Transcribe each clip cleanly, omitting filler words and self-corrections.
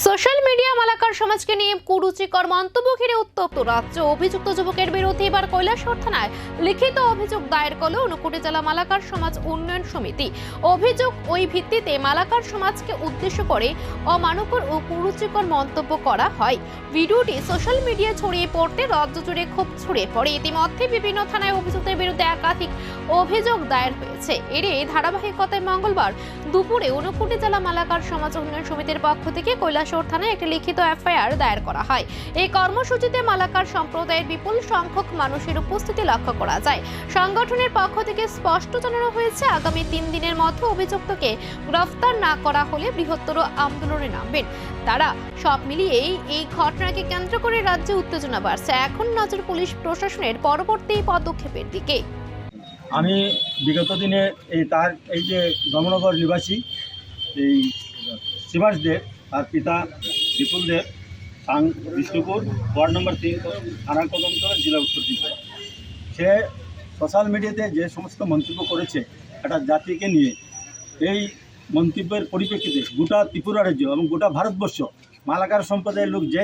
Social media Malakar সমাজকে নিয়ে কুরুচিকর মন্তব্য ঘিরে উত্তপ্ত রাজ্য। অভিযুক্ত যুবকের বিরুদ্ধে এবার কৈলাসহর থানায় লিখিত অভিযোগ দায়ের করল ঊনকোটি জেলা মালাকার সমাজ উন্নয়ন সমিতি। অভিযোগ ওই ভিত্তিতে মালাকার সমাজকে উদ্দেশ্য করে অমানবিক ও কুরুচিকর মন্তব্য করা হয়। ভিডিওটি সোশ্যাল মিডিয়ায় ছড়িয়ে পড়তে রাজ্য জুড়ে ক্ষোভ ছড়িয়ে পড়ে। ইতিমধ্যে বিভিন্ন থানায় অভিযুক্তের বিরুদ্ধে একাধিক অভিযোগ দায়ের হয়েছে। এর ধারাবাহিকতায় মঙ্গলবার দুপুরে ঊনকোটি জেলা মালাকার সমাজ উন্নয়ন সমিতির পক্ষ থেকে কৈলাসহর থানায় একটি লিখিত এফআইআর দায়ের করা হয়। এই কর্মসূচিতে মালাকার সম্প্রদায়ের বিপুল সংখ্যক মানুষের উপস্থিতি লক্ষ্য করা যায়। সংগঠনের পক্ষ থেকে স্পষ্ট জানানো হয়েছে, আগামী 3 দিনের মধ্যে অভিযুক্তকে গ্রেফতার না করা হলে বৃহত্তর আন্দোলনে নামবেন তারা। সব মিলিয়ে এই ঘটনাকে কেন্দ্র করে রাজ্যে উত্তেজনা বাড়ছে। এখন নজর পুলিশ প্রশাসনের পরবর্তী পদক্ষেপের দিকে। আমি বিগত দিনে এই যে ধর্মনগর নিবাসী এই শিবাস দেব আর পিতা বিপুল দেব, বিষ্ণুপুর ওয়ার্ড নম্বর 3 থানা কদমতলা, জেলা উত্তর ত্রিপুরা। সে সোশ্যাল মিডিয়াতে যে সমস্ত মন্তব্য করেছে একটা জাতিকে নিয়ে, এই মন্তব্যের পরিপ্রেক্ষিতে গোটা ত্রিপুরা রাজ্য এবং গোটা ভারতবর্ষ মালাকার সম্প্রদায়ের লোক যে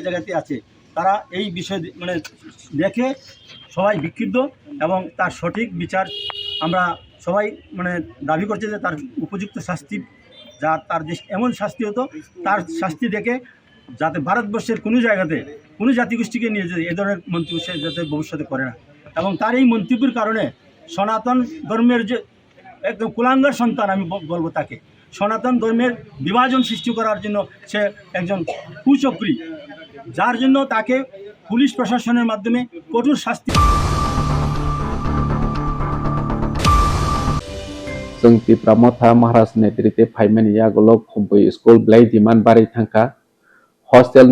জায়গাতে আছে তারা এই বিষয় দেখে সবাই বিক্ষিপ্ত এবং তার সঠিক বিচার আমরা সবাই দাবি করছে যে তার উপযুক্ত শাস্তি, যা তার যে এমন শাস্তি হতো তার শাস্তি দেখে যাতে ভারতবর্ষের কোনো জায়গাতে কোনো জাতিগোষ্ঠীকে নিয়ে যে এ ধরনের মন্তব্য সে যাতে ভবিষ্যতে করে না। এবং তার এই মন্তব্যের কারণে সনাতন ধর্মের যে একদম কুলাঙ্গার সন্তান, আমি বলবো তাকে, সনাতন ধর্মের বিভাজন সৃষ্টি করার জন্য সে একজন কুচক্রী, যার জন্য তাকে পুলিশ প্রশাসনের মাধ্যমে কঠোর শাস্তি। जों त्रिपुरा मथा महाराज नेतृत्वे फाइमेन यागोलो खम्बई स्कुल ब्लाई दिमान बारि थांखा हस्टेल